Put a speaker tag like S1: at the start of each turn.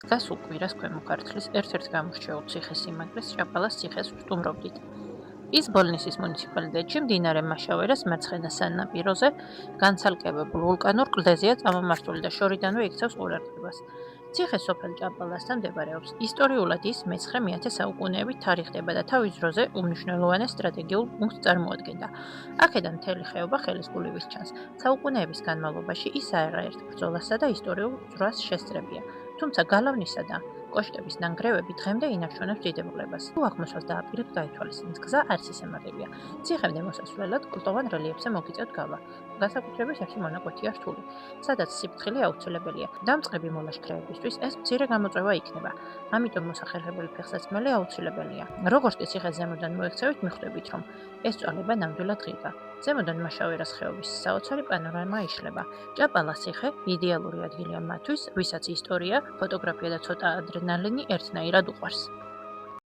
S1: დგას უკვირას ქვემო ქართლის ერთ-ერთ გამორჩეულ ციხესიმაგრეს ჭაპალას ციხეს ვსტუმრობდით. ის ბოლნისის მუნიციპალიტეტში მდინარე მაშავერას მარცხენა სანაპიროზე განცალკევებულ ვულკანურ კლდეზეა წამომართული და შორიდანვე იქცევს ყურადღებას. ციხე სოფელ ჭაპალასთან მდებარეობს. ისტორიულად ის მე-9-10 საუკუნეებით თარიღდება და თავის დროზე უმნიშვნელოვანეს სტრატეგიულ პუნქტს წარმოადგენდა. აქედან მთელი ხეობა ხელისგულივით ჩანს. საუკუნეების განმავლობაში ის არაერთ ბრძოლასა და ისტორიულ ძვრას შესწრებია. თუმცა გალავნისა და კოშკების ნანგრევები დღემდე ინარჩუნებს დიდებულებას. თუ აღმოსვას დააპირებთ გაითვალისწინეთ, გზა არც ისე მაღალია. ციხემდე მოსასვლელად კლდოვან რელიეფზე მოგიწევთ გავა. განსაკუთრებით ერთი მონაკვეთია რთული, სადაც სიფრთხილე აუცილებელია. დამწყები მოლაშქრეებისთვის ეს მცირე გამოწვევა იქნება. ამიტომ მოსახერხებელი ფეხსაცმელი აუცილებელია. როგორც კი ციხეს ზემოდან მოექცევით, მიხვდებით, რომ ეს წვალება ნამდვილად ღირდა. ზემოდან მაშავერას ხეობის საოცარი პანორამა იშლება. ჭაპალას ციხე იდეალური ადგილია მათთვის, ვისაც ისტორია, ფოტოგრაფია და ცოტა ადრენალინი ერთნაირად უყვარს.